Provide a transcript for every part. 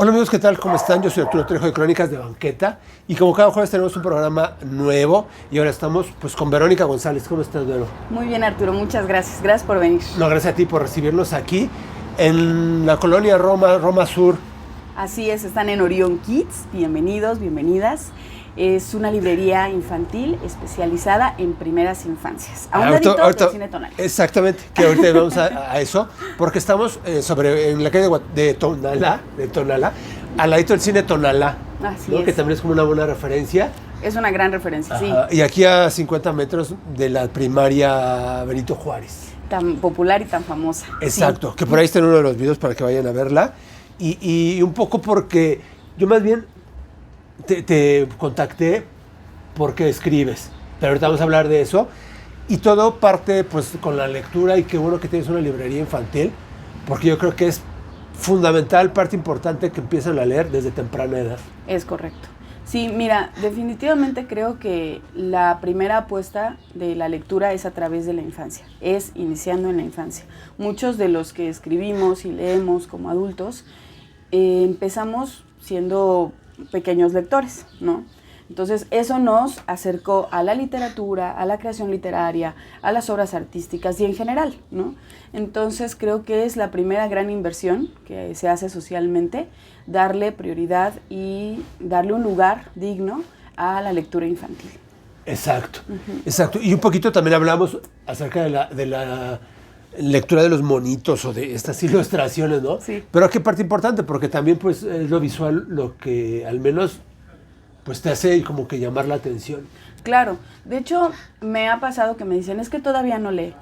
Hola amigos, ¿qué tal? ¿Cómo están? Yo soy Arturo Trejo de Crónicas de Banqueta y como cada jueves tenemos un programa nuevo y ahora estamos pues con Verónica González. ¿Cómo estás, Vero? Muy bien, Arturo, muchas gracias. Gracias por venir. No, gracias a ti por recibirnos aquí en la colonia Roma Sur. Así es, están en Orion Kids. Bienvenidos, bienvenidas. Es una librería infantil especializada en primeras infancias. A un ladito del Cine Tonalá. Exactamente, que ahorita vamos a eso, porque estamos en la calle de Tonalá, al ladito del Cine Tonalá, Así ¿no? es. Que también es como una buena referencia. Es una gran referencia, Ajá. sí. Y aquí a 50 metros de la primaria Benito Juárez. Tan popular y tan famosa. Exacto, Sí. que por ahí está en uno de los videos para que vayan a verla. Y un poco porque yo más bien te contacté porque escribes, pero ahorita vamos a hablar de eso. Y todo parte pues con la lectura, y qué bueno que tienes una librería infantil, porque yo creo que es fundamental, parte importante que empiecen a leer desde temprana edad. Es correcto. Sí, mira, definitivamente creo que la primera apuesta de la lectura es a través de la infancia, es iniciando en la infancia. Muchos de los que escribimos y leemos como adultos empezamos siendo pequeños lectores, ¿no? Entonces eso nos acercó a la literatura, a la creación literaria, a las obras artísticas y en general, ¿no? Entonces creo que es la primera gran inversión que se hace socialmente, darle prioridad y darle un lugar digno a la lectura infantil. Exacto, exacto. Y un poquito también hablamos acerca de la lectura de los monitos o de estas ilustraciones, ¿no? Sí. Pero qué parte importante, porque también pues es lo visual lo que al menos pues te hace como que llamar la atención. Claro, de hecho me ha pasado que me dicen, es que todavía no lee.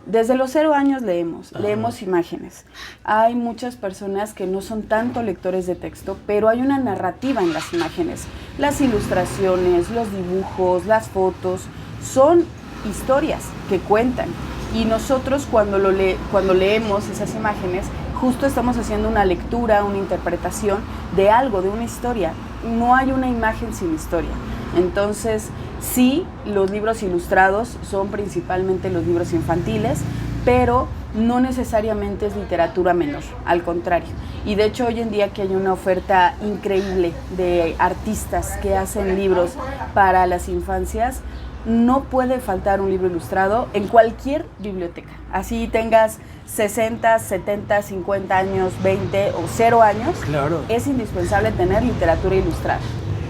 Desde los 0 años leemos imágenes. Hay muchas personas que no son tanto lectores de texto, pero hay una narrativa en las imágenes. Las ilustraciones, los dibujos, las fotos, son historias que cuentan. Y nosotros cuando leemos esas imágenes, justo estamos haciendo una lectura, una interpretación de algo, de una historia. No hay una imagen sin historia. Entonces, sí, los libros ilustrados son principalmente los libros infantiles, pero no necesariamente es literatura menor, al contrario. Y de hecho, hoy en día que hay una oferta increíble de artistas que hacen libros para las infancias, no puede faltar un libro ilustrado en cualquier biblioteca. Así tengas 60, 70, 50 años, 20 o 0 años, Claro. es indispensable tener literatura ilustrada.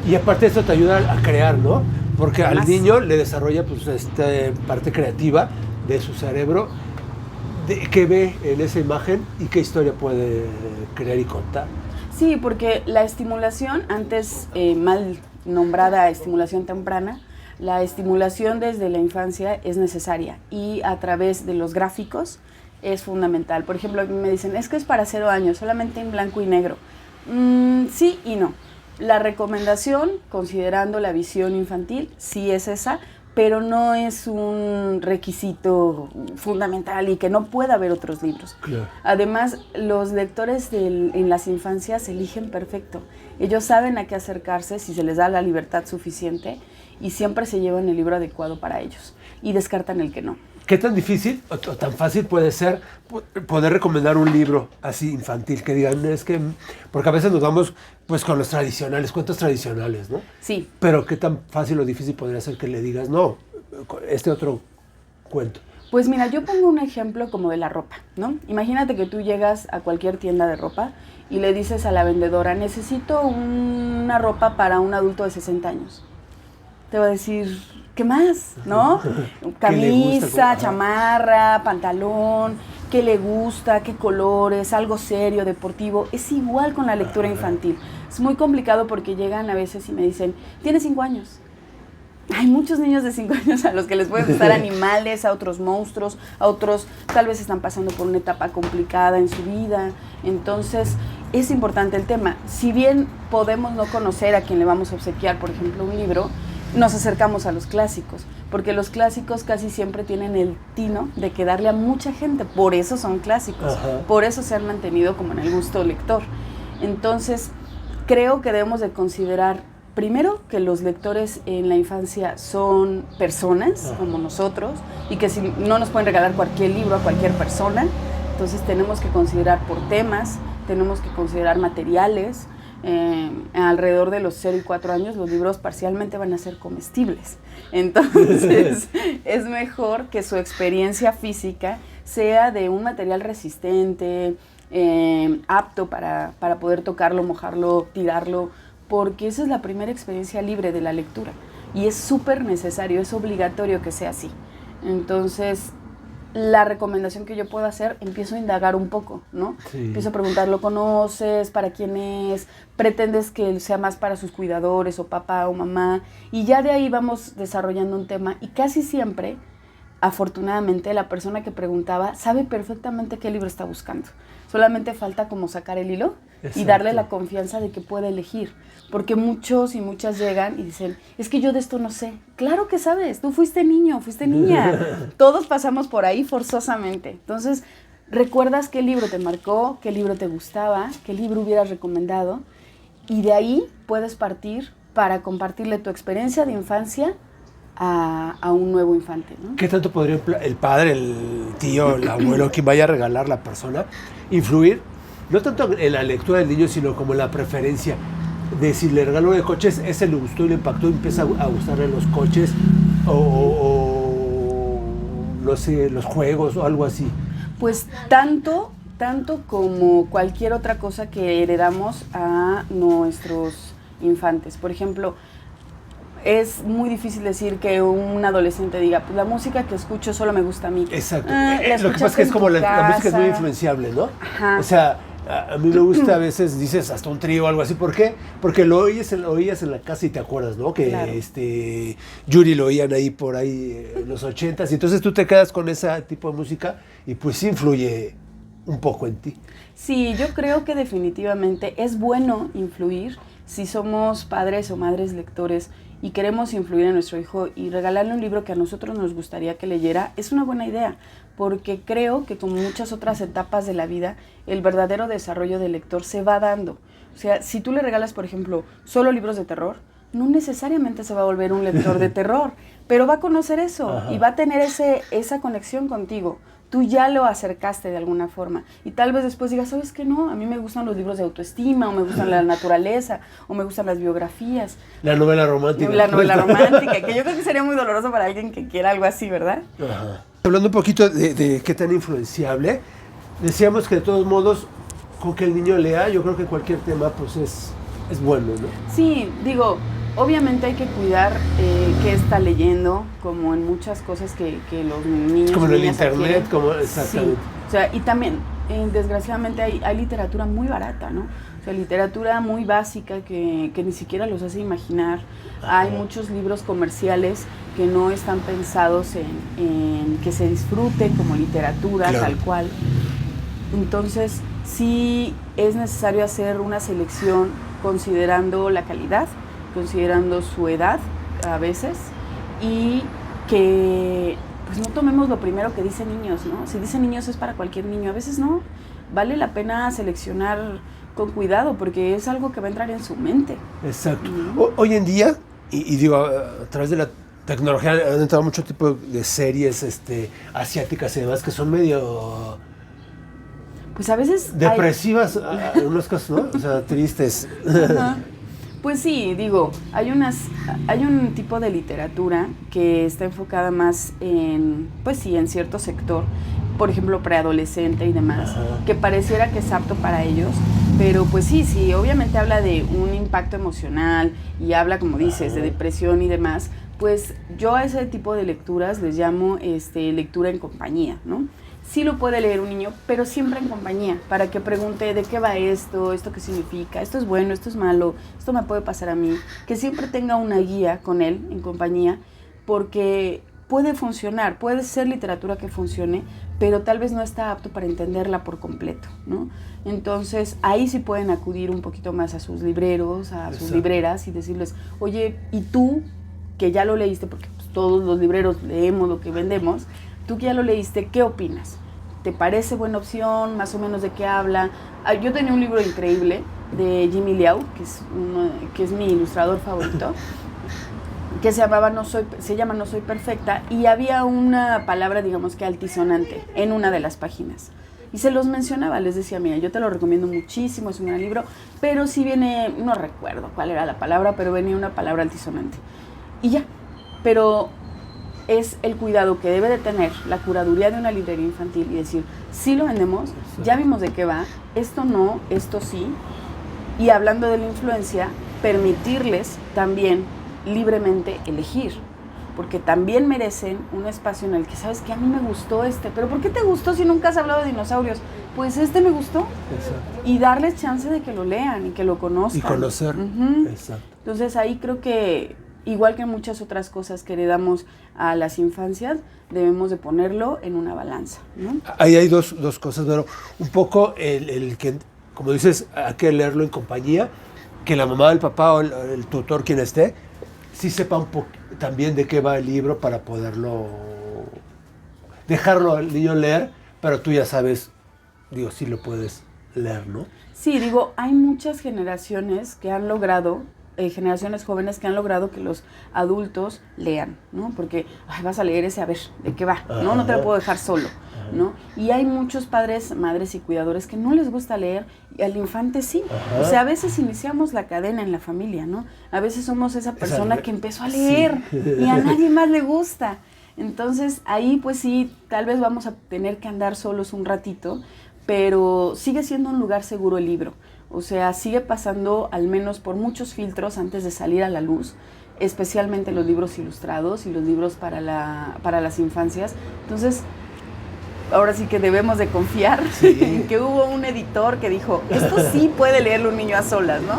Y aparte eso te ayuda a crear, ¿no? Porque al Además, niño le desarrolla pues esta parte creativa de su cerebro, de qué ve en esa imagen y qué historia puede crear y contar. sí, porque la estimulación, antes mal nombrada estimulación temprana, la estimulación desde la infancia es necesaria y a través de los gráficos es fundamental. Por ejemplo, a mí me dicen, es que es para 0 años, solamente en blanco y negro. Sí y no. La recomendación, considerando la visión infantil, sí es esa, pero no es un requisito fundamental y que no pueda haber otros libros. Claro. Además, los lectores en las infancias eligen perfecto. Ellos saben a qué acercarse si se les da la libertad suficiente y siempre se llevan el libro adecuado para ellos y descartan el que no. ¿Qué tan difícil o tan fácil puede ser poder recomendar un libro así infantil? Que digan, es que... Porque a veces nos vamos pues con los tradicionales, cuentos tradicionales, ¿no? Sí. Pero ¿qué tan fácil o difícil podría ser que le digas, no, este otro cuento? Pues mira, yo pongo un ejemplo como de la ropa, ¿no? Imagínate que tú llegas a cualquier tienda de ropa y le dices a la vendedora, necesito una ropa para un adulto de 60 años. Te va a decir, ¿qué más? ¿No? Camisa, chamarra, pantalón, qué le gusta, qué colores, algo serio, deportivo. Es igual con la lectura infantil. Es muy complicado porque llegan a veces y me dicen, ¿tienes 5 años? Hay muchos niños de 5 años a los que les pueden gustar animales, a otros monstruos, a otros tal vez están pasando por una etapa complicada en su vida. Entonces, es importante el tema. Si bien podemos no conocer a quien le vamos a obsequiar, por ejemplo, un libro, nos acercamos a los clásicos, porque los clásicos casi siempre tienen el tino de quedarle a mucha gente, por eso son clásicos, por eso se han mantenido como en el gusto lector. Entonces, creo que debemos de considerar, primero, que los lectores en la infancia son personas como nosotros, y que si no nos pueden regalar cualquier libro a cualquier persona, entonces tenemos que considerar por temas, tenemos que considerar materiales, alrededor de los 0 y 4 años, los libros parcialmente van a ser comestibles. Entonces, es mejor que su experiencia física sea de un material resistente, apto para poder tocarlo, mojarlo, tirarlo, porque esa es la primera experiencia libre de la lectura. Y es súper necesario, es obligatorio que sea así. Entonces, la recomendación que yo puedo hacer, empiezo a indagar un poco, ¿no? Sí. Empiezo a preguntar, ¿lo conoces? ¿Para quién es? ¿Pretendes que sea más para sus cuidadores o papá o mamá? Y ya de ahí vamos desarrollando un tema. Y casi siempre, afortunadamente, la persona que preguntaba sabe perfectamente qué libro está buscando. Solamente falta como sacar el hilo. Exacto. Y darle la confianza de que puede elegir. Porque muchos y muchas llegan y dicen, es que yo de esto no sé. Claro que sabes, tú fuiste niño, fuiste niña. Todos pasamos por ahí forzosamente. Entonces, recuerdas qué libro te marcó, qué libro te gustaba, qué libro hubieras recomendado. Y de ahí puedes partir para compartirle tu experiencia de infancia a un nuevo infante, ¿no? ¿Qué tanto podría el padre, el tío, el abuelo, quien vaya a regalar la persona, influir? No tanto en la lectura del niño, sino como en la preferencia de si le regaló de coches, ese le gustó y le impactó y empieza a gustarle los coches o no sé, los juegos o algo así. Pues tanto como cualquier otra cosa que heredamos a nuestros infantes. Por ejemplo, es muy difícil decir que un adolescente diga, pues la música que escucho solo me gusta a mí. Exacto. Lo que pasa es que es como la música es muy influenciable, ¿no? Ajá. O sea, a mí me gusta a veces, dices, hasta un trío o algo así. ¿Por qué? Porque lo oías en la casa y te acuerdas, ¿no? Que claro. Yuri lo oían ahí por ahí en los 80s. Y entonces tú te quedas con ese tipo de música y pues sí influye un poco en ti. Sí, yo creo que definitivamente es bueno influir si somos padres o madres lectores y queremos influir en nuestro hijo y regalarle un libro que a nosotros nos gustaría que leyera, es una buena idea, porque creo que como muchas otras etapas de la vida, el verdadero desarrollo del lector se va dando. O sea, si tú le regalas, por ejemplo, solo libros de terror, no necesariamente se va a volver un lector de terror, pero va a conocer eso. Ajá. Y va a tener esa conexión contigo. Tú ya lo acercaste de alguna forma. Y tal vez después digas, ¿sabes qué? No, a mí me gustan los libros de autoestima, o me gustan la naturaleza, o me gustan las biografías. La novela romántica. La novela romántica, que yo creo que sería muy doloroso para alguien que quiera algo así, ¿verdad? Ajá. Hablando un poquito de qué tan influenciable, decíamos que de todos modos, con que el niño lea, yo creo que cualquier tema pues es bueno, ¿no? Sí, digo, obviamente hay que cuidar qué está leyendo, como en muchas cosas que los niños... Como en el internet, adquieren. como exactamente. Sí. O sea, y también, desgraciadamente, hay literatura muy barata, ¿no? O sea, literatura muy básica que ni siquiera los hace imaginar. Ajá. Hay muchos libros comerciales que no están pensados en que se disfrute como literatura, claro, tal cual. Entonces, sí es necesario hacer una selección considerando la calidad, considerando su edad a veces, y que pues no tomemos lo primero que dicen niños, ¿no? Si dicen niños es para cualquier niño, a veces no. Vale la pena seleccionar con cuidado porque es algo que va a entrar en su mente. Exacto. Hoy en día, y digo, a través de la tecnología han entrado mucho tipo de series asiáticas y demás que son medio... Pues a veces... depresivas, en unos casos, ¿no? O sea, tristes. Ajá. Pues sí, digo, hay un tipo de literatura que está enfocada más en, pues sí, en cierto sector, por ejemplo, preadolescente y demás, ajá, que pareciera que es apto para ellos, pero pues sí, obviamente habla de un impacto emocional y habla, como dices, de depresión y demás, pues yo a ese tipo de lecturas les llamo lectura en compañía, ¿no? Sí lo puede leer un niño, pero siempre en compañía, para que pregunte de qué va esto qué significa, esto es bueno, esto es malo, esto me puede pasar a mí, que siempre tenga una guía con él en compañía, porque puede funcionar, puede ser literatura que funcione, pero tal vez no está apto para entenderla por completo, ¿no? Entonces, ahí sí pueden acudir un poquito más a sus libreros, a sus libreras y decirles, oye, ¿y tú que ya lo leíste? Porque pues, todos los libreros leemos lo que vendemos. Tú que ya lo leíste, ¿qué opinas? ¿Te parece buena opción? ¿Más o menos de qué habla? Yo tenía un libro increíble de Jimmy Liao, que es mi ilustrador favorito, que se llama No soy perfecta, y había una palabra, digamos que altisonante, en una de las páginas. Y se los mencionaba, les decía, mira, yo te lo recomiendo muchísimo, es un gran libro, pero sí viene, no recuerdo cuál era la palabra, pero venía una palabra altisonante. Y ya, pero es el cuidado que debe de tener la curaduría de una librería infantil y decir, sí lo vendemos, ya vimos de qué va, esto no, esto sí. Y hablando de la influencia, permitirles también libremente elegir, porque también merecen un espacio en el que, ¿sabes qué? A mí me gustó pero ¿por qué te gustó si nunca has hablado de dinosaurios? Pues me gustó. Exacto. Y darles chance de que lo lean y que lo conozcan. Y conocer. Uh-huh. Exacto. Entonces ahí creo que, igual que muchas otras cosas que heredamos a las infancias, debemos de ponerlo en una balanza, ¿no? Ahí hay dos cosas, pero un poco el que, como dices, hay que leerlo en compañía, que la mamá, el papá o el tutor, quien esté, sí sepa un poco también de qué va el libro para poderlo, dejarlo al niño leer, pero tú ya sabes, digo, sí lo puedes leer, ¿no? Sí, digo, hay muchas generaciones que han logrado, generaciones jóvenes que han logrado que los adultos lean, ¿no? Porque vas a leer ese, a ver, ¿de qué va? ¿No? No te lo puedo dejar solo, ¿no? Y hay muchos padres, madres y cuidadores que no les gusta leer y al infante sí. O sea, a veces iniciamos la cadena en la familia, ¿no? A veces somos esa persona que empezó a leer y a nadie más le gusta. Entonces, ahí pues sí, tal vez vamos a tener que andar solos un ratito, pero sigue siendo un lugar seguro el libro. O sea, sigue pasando al menos por muchos filtros antes de salir a la luz, especialmente los libros ilustrados y los libros para las infancias. Entonces, ahora sí que debemos de confiar en que hubo un editor que dijo, esto sí puede leerlo un niño a solas, ¿no?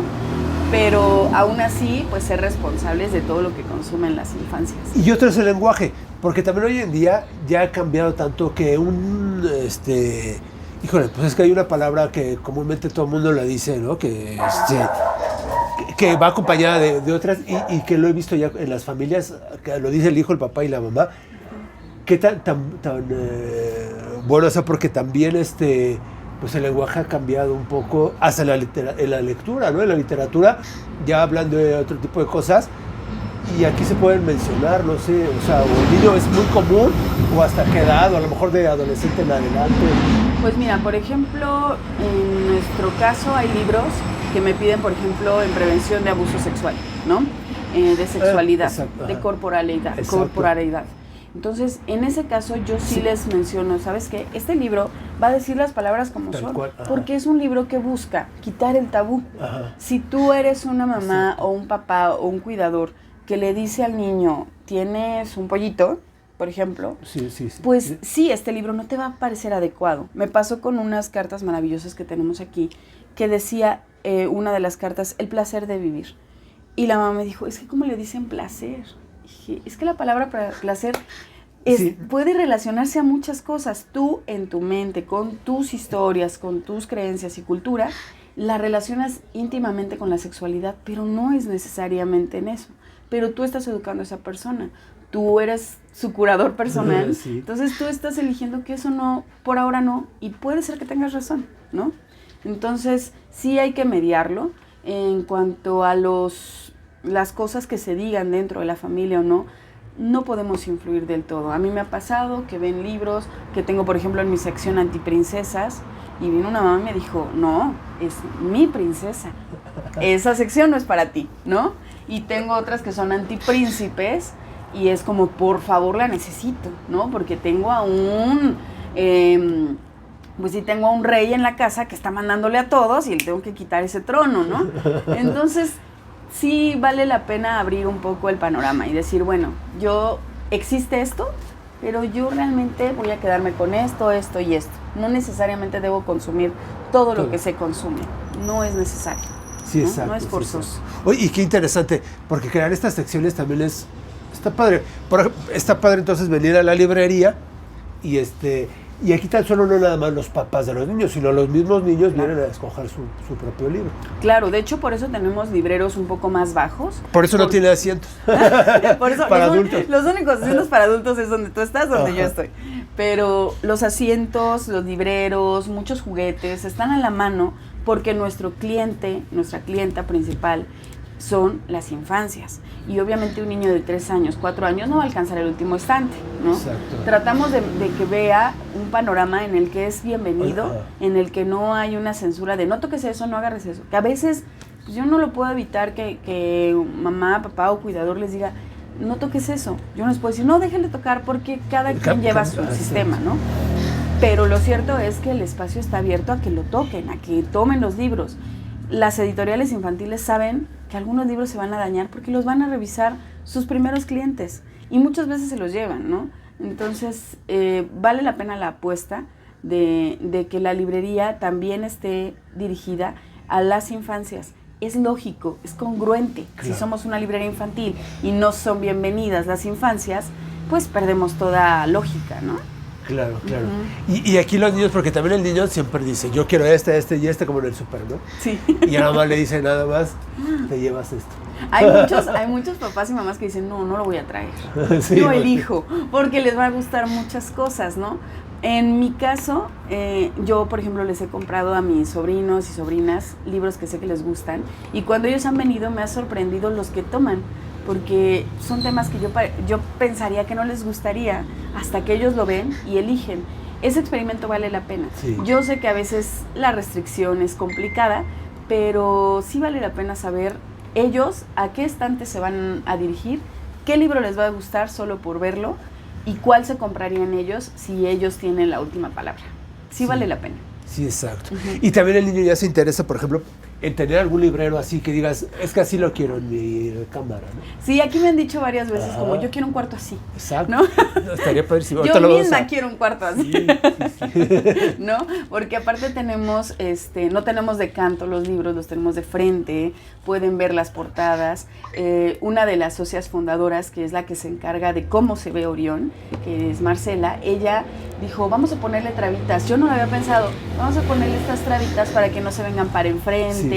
Pero aún así, pues ser responsables de todo lo que consumen las infancias. Y otro es el lenguaje, porque también hoy en día ya ha cambiado tanto que híjole, pues es que hay una palabra que comúnmente todo el mundo la dice, ¿no? Que va acompañada de otras y que lo he visto ya en las familias, que lo dice el hijo, el papá y la mamá. ¿Qué tan bueno? O sea, porque también pues el lenguaje ha cambiado un poco hasta en la lectura, ¿no? En la literatura, ya hablando de otro tipo de cosas, y aquí se pueden mencionar, no sé, o sea, o el niño es muy común, o hasta qué edad, o a lo mejor de adolescente en adelante. Pues mira, por ejemplo, en nuestro caso hay libros que me piden, por ejemplo, en prevención de abuso sexual, ¿no? De sexualidad, de corporalidad. Entonces, en ese caso, yo sí les menciono, ¿sabes qué? Este libro va a decir las palabras como son, porque es un libro que busca quitar el tabú. Ajá. Si tú eres una mamá o un papá o un cuidador que le dice al niño, ¿tienes un pollito?, por ejemplo, pues sí, este libro no te va a parecer adecuado. Me pasó con unas cartas maravillosas que tenemos aquí, que decía una de las cartas, el placer de vivir. Y la mamá me dijo, es que ¿cómo le dicen placer? Dije, es que la palabra placer puede relacionarse a muchas cosas. Tú en tu mente, con tus historias, con tus creencias y cultura, la relacionas íntimamente con la sexualidad, pero no es necesariamente en eso. Pero tú estás educando a esa persona. Tú eres su curador personal, entonces tú estás eligiendo que eso no, por ahora no, y puede ser que tengas razón, ¿no? Entonces sí hay que mediarlo en cuanto a las cosas que se digan dentro de la familia o no. No podemos influir del todo. A mí me ha pasado que ven libros que tengo, por ejemplo, en mi sección antiprincesas, y vino una mamá y me dijo, no, es mi princesa, esa sección no es para ti, ¿no? Y tengo otras que son antipríncipes, y es como, por favor, la necesito, ¿no? Porque tengo a tengo a un rey en la casa que está mandándole a todos y le tengo que quitar ese trono, ¿no? Entonces, sí vale la pena abrir un poco el panorama y decir, bueno, existe esto, pero yo realmente voy a quedarme con esto, esto y esto. No necesariamente debo consumir todo lo que se consume. No es necesario. Sí, exacto. No es forzoso. Sí. Oye, y qué interesante, porque crear estas secciones también está padre. Está padre entonces venir a la librería y aquí tan solo no nada más los papás de los niños, sino los mismos niños vienen a escoger su propio libro. Claro, de hecho por eso tenemos libreros un poco más bajos. Por eso no tiene asientos. Por eso para adultos. Los únicos asientos para adultos es donde tú estás, donde yo estoy. Pero los asientos, los libreros, muchos juguetes están a la mano porque nuestra clienta principal son las infancias. Y obviamente un niño de 3 años, 4 años no va a alcanzar el último estante, ¿no? Exacto. Tratamos de que vea un panorama en el que es bienvenido, en el que no hay una censura de no toques eso, no agarres eso. Que a veces pues yo no lo puedo evitar que mamá, papá o cuidador les diga, no toques eso. Yo no les puedo decir, no, déjenle tocar porque cada quien lleva su sistema, ¿no? Pero lo cierto es que el espacio está abierto a que lo toquen, a que tomen los libros. Las editoriales infantiles saben que algunos libros se van a dañar porque los van a revisar sus primeros clientes y muchas veces se los llevan, ¿no? Entonces, vale la pena la apuesta de que la librería también esté dirigida a las infancias. Es lógico, es congruente. Claro. Si somos una librería infantil y no son bienvenidas las infancias, pues perdemos toda lógica, ¿no? Claro, claro. Y aquí los niños, porque también el niño siempre dice, yo quiero este y este, como en el súper, ¿no? Sí. Y a la mamá le dice nada más, te llevas esto. Hay muchos papás y mamás que dicen, no lo voy a traer. Sí, yo elijo, porque les va a gustar muchas cosas, ¿no? En mi caso, yo, por ejemplo, les he comprado a mis sobrinos y sobrinas libros que sé que les gustan. Y cuando ellos han venido, me ha sorprendido los que toman. Porque son temas que yo pensaría que no les gustaría hasta que ellos lo ven y eligen. Ese experimento vale la pena. Sí. Yo sé que a veces la restricción es complicada, pero sí vale la pena saber ellos a qué estante se van a dirigir, qué libro les va a gustar solo por verlo y cuál se comprarían ellos si ellos tienen la última palabra. Sí vale la pena. Sí, exacto. Y también el niño ya se interesa, por ejemplo, en tener algún librero así que digas, es que así lo quiero en mi cámara, ¿no? Sí, aquí me han dicho varias veces, como yo quiero un cuarto así. Exacto. ¿No? Estaría padrísimo. Yo misma quiero un cuarto así. Sí. ¿No? Porque aparte tenemos, no tenemos de canto los libros, los tenemos de frente, pueden ver las portadas. Una de las socias fundadoras, que es la que se encarga de cómo se ve Orión, que es Marcela, ella dijo, vamos a ponerle trabitas. Yo no lo había pensado, vamos a ponerle estas trabitas para que no se vengan para enfrente.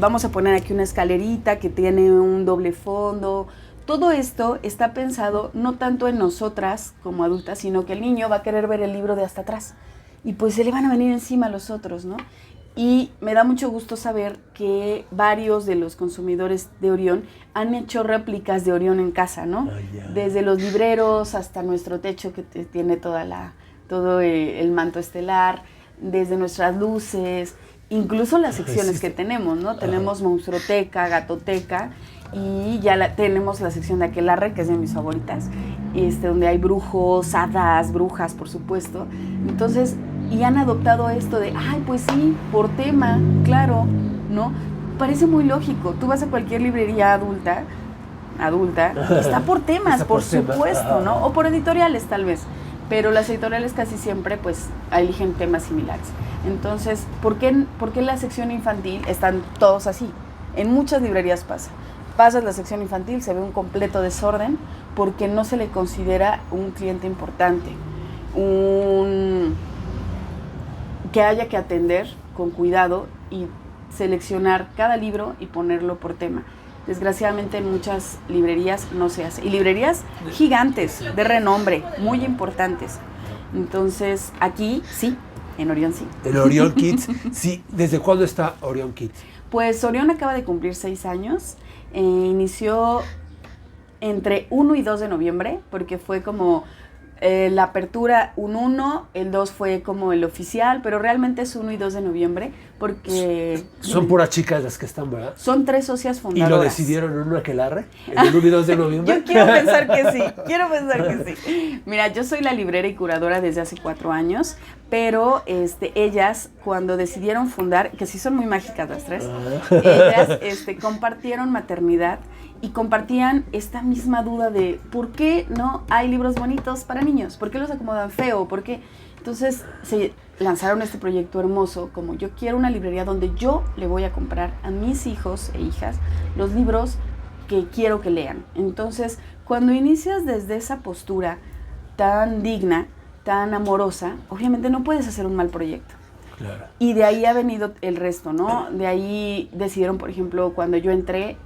Vamos a poner aquí una escalerita que tiene un doble fondo. Todo esto está pensado no tanto en nosotras como adultas, sino que el niño va a querer ver el libro de hasta atrás y pues se le van a venir encima a los otros, ¿no? Y me da mucho gusto saber que varios de los consumidores de Orión han hecho réplicas de Orión en casa, ¿no? Desde los libreros hasta nuestro techo que tiene todo el manto estelar, desde nuestras luces, incluso las secciones que tenemos, ¿no? Tenemos Monstruoteca, Gatoteca y ya tenemos la sección de Aquelarre, que es de mis favoritas, donde hay brujos, hadas, brujas, por supuesto. Entonces, y han adoptado esto de, ay, pues sí, por tema, claro, ¿no? Parece muy lógico. Tú vas a cualquier librería adulta, está por temas, por supuesto, ¿no? O por editoriales, tal vez. Pero las editoriales casi siempre, pues, eligen temas similares. Entonces, ¿por qué la sección infantil están todos así? En muchas librerías pasa. Pasas la sección infantil, se ve un completo desorden porque no se le considera un cliente importante, que haya que atender con cuidado y seleccionar cada libro y ponerlo por tema. Desgraciadamente en muchas librerías no se hace. Y librerías gigantes, de renombre, muy importantes. Entonces, aquí sí, en Orión sí. En Orión Kids, sí. ¿Desde cuándo está Orión Kids? Pues Orión acaba de cumplir 6 años. Inició entre 1 y 2 de noviembre, porque fue como la apertura un 1, el 2 fue como el oficial, pero realmente es 1 y 2 de noviembre, porque... Son puras chicas las que están, ¿verdad? Son 3 socias fundadoras. ¿Y lo decidieron en un aquelarre? ¿En el 1 y 2 de noviembre? Yo quiero pensar que sí, Mira, yo soy la librera y curadora desde hace 4 años, pero ellas, cuando decidieron fundar, que sí son muy mágicas las 3, ellas compartieron maternidad y compartían esta misma duda de ¿por qué no hay libros bonitos para niños? ¿Por qué los acomodan feo? ¿Por qué? Entonces se lanzaron este proyecto hermoso, como yo quiero una librería donde yo le voy a comprar a mis hijos e hijas los libros que quiero que lean. Entonces, cuando inicias desde esa postura tan digna, tan amorosa, obviamente no puedes hacer un mal proyecto. Claro. Y de ahí ha venido el resto, ¿no? De ahí decidieron, por ejemplo, cuando yo entré,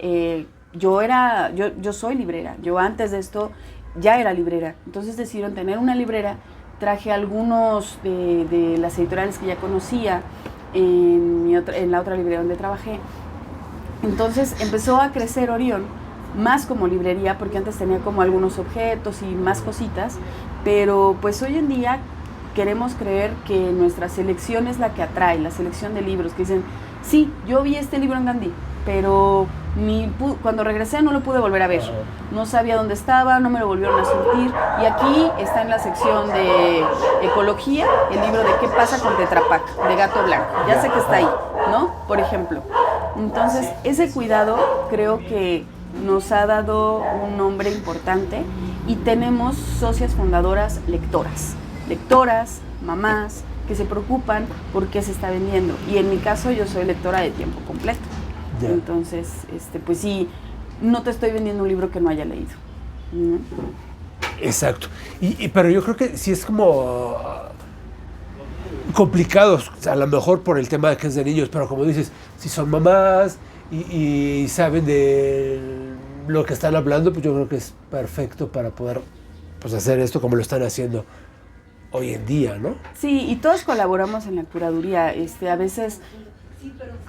yo soy librera. Yo antes de esto ya era librera. Entonces decidieron tener una librera. Traje algunos de las editoriales que ya conocía en la otra librería donde trabajé. Entonces empezó a crecer Orión, más como librería, porque antes tenía como algunos objetos y más cositas, pero pues hoy en día queremos creer que nuestra selección es la que atrae, la selección de libros, que dicen, sí, yo vi este libro en Gandhi, pero cuando regresé no lo pude volver a ver, no sabía dónde estaba, no me lo volvieron a surtir, y aquí está en la sección de ecología, el libro de qué pasa con Tetra Pak, de Gato Blanco, ya sé que está ahí, ¿no? Por ejemplo. Entonces, ese cuidado creo que nos ha dado un nombre importante y tenemos socias fundadoras lectoras, mamás, que se preocupan por qué se está vendiendo. Y en mi caso yo soy lectora de tiempo completo. Yeah. Entonces, pues sí, no te estoy vendiendo un libro que no haya leído. ¿No? Exacto. Pero yo creo que sí es como complicado, a lo mejor por el tema de que es de niños, pero como dices, si son mamás y saben de lo que están hablando, pues yo creo que es perfecto para poder pues, hacer esto como lo están haciendo hoy en día, ¿no? Sí, y todos colaboramos en la curaduría. A veces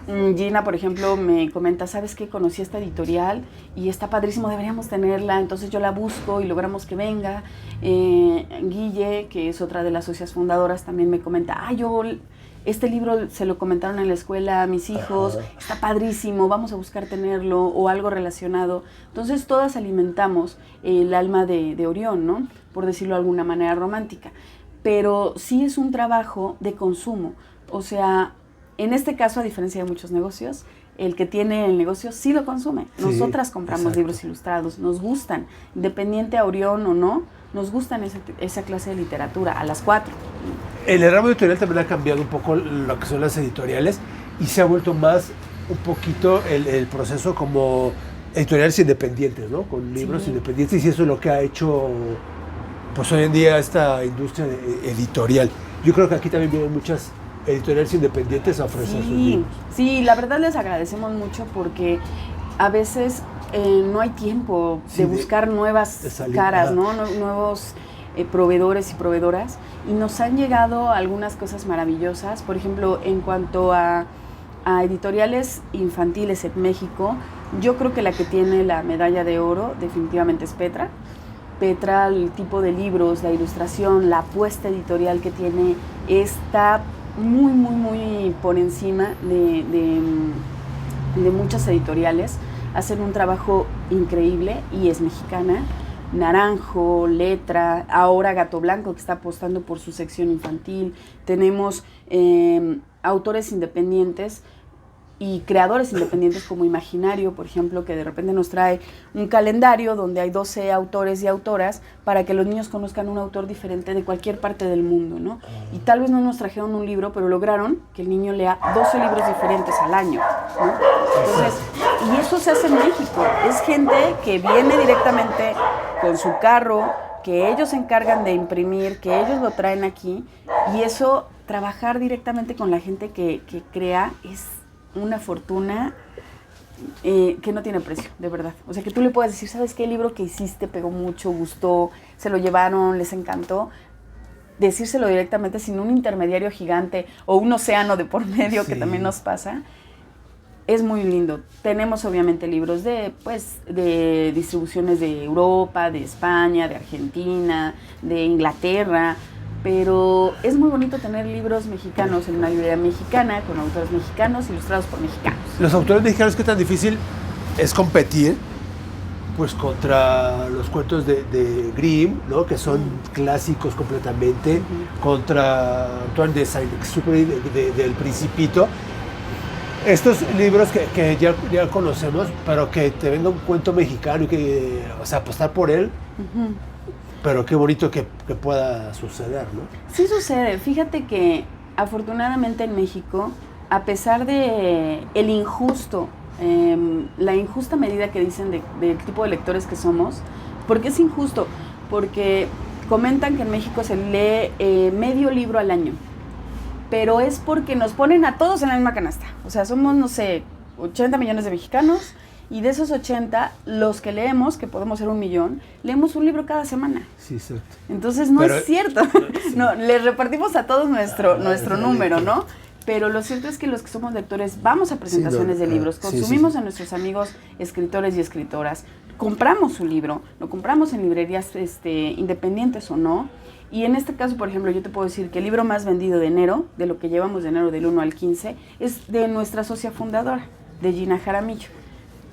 Gina, por ejemplo, me comenta, ¿sabes qué? Conocí esta editorial y está padrísimo, deberíamos tenerla. Entonces yo la busco y logramos que venga. Guille, que es otra de las socias fundadoras, también me comenta, este libro se lo comentaron en la escuela a mis hijos, está padrísimo, vamos a buscar tenerlo o algo relacionado. Entonces todas alimentamos el alma de Orión, ¿no? Por decirlo de alguna manera romántica. Pero sí es un trabajo de consumo. O sea, en este caso, a diferencia de muchos negocios, el que tiene el negocio sí lo consume. Sí, nosotras compramos libros ilustrados, nos gustan, independiente a Orión o no, nos gustan esa clase de literatura, a las 4. El ramo editorial también ha cambiado un poco lo que son las editoriales y se ha vuelto más un poquito el proceso como editoriales independientes, ¿no? Con libros independientes, y eso es lo que ha hecho pues hoy en día esta industria editorial. Yo creo que aquí también vienen muchas editoriales independientes a ofrecer sus libros. Sí, la verdad les agradecemos mucho porque a veces no hay tiempo de buscar nuevas caras, ¿no? Nuevos proveedores y proveedoras, y nos han llegado algunas cosas maravillosas. Por ejemplo, en cuanto a editoriales infantiles en México, yo creo que la que tiene la medalla de oro definitivamente es Petra. Petra, el tipo de libros, la ilustración, la apuesta editorial que tiene está muy, muy, muy por encima de muchas editoriales. Hacen un trabajo increíble y es mexicana. Naranjo, Letra, ahora Gato Blanco, que está apostando por su sección infantil. Tenemos autores independientes y creadores independientes como Imaginario, por ejemplo, que de repente nos trae un calendario donde hay 12 autores y autoras para que los niños conozcan un autor diferente de cualquier parte del mundo, ¿no? Y tal vez no nos trajeron un libro, pero lograron que el niño lea 12 libros diferentes al año, ¿no? Entonces, y eso se hace en México. Es gente que viene directamente con su carro, que ellos se encargan de imprimir, que ellos lo traen aquí, y eso, trabajar directamente con la gente que crea, es una fortuna que no tiene precio, de verdad. O sea, que tú le puedes decir, ¿sabes qué? El libro que hiciste pegó mucho, gustó, se lo llevaron, les encantó. Decírselo directamente sin un intermediario gigante o un océano de por medio, que también nos pasa, es muy lindo. Tenemos obviamente libros de distribuciones de Europa, de España, de Argentina, de Inglaterra, pero es muy bonito tener libros mexicanos en una librería mexicana, con autores mexicanos, ilustrados por mexicanos. Los autores mexicanos, ¿qué tan difícil es competir pues contra los cuentos de Grimm, ¿no? Que son clásicos completamente, contra Antoine de Saint-Exupéry del Principito? Estos libros que ya conocemos, pero que te venga un cuento mexicano y que, o sea, apostar por él, pero qué bonito que pueda suceder, ¿no? Sí sucede. Fíjate que afortunadamente en México, a pesar de la injusta medida que dicen del tipo de lectores que somos, ¿por qué es injusto? Porque comentan que en México se lee medio libro al año, pero es porque nos ponen a todos en la misma canasta. O sea, somos, no sé, 80 millones de mexicanos, y de esos 80, los que leemos, que podemos ser 1 millón, leemos un libro cada semana. Sí, cierto. Entonces no es cierto. Sí. No, les repartimos a todos nuestro número, ¿no? pero lo cierto es que los que somos lectores vamos a presentaciones de libros, consumimos a nuestros amigos escritores y escritoras, compramos su libro, lo compramos en librerías independientes o no, y en este caso, por ejemplo, yo te puedo decir que el libro más vendido de enero, de lo que llevamos de enero del 1 al 15, es de nuestra socia fundadora, de Gina Jaramillo,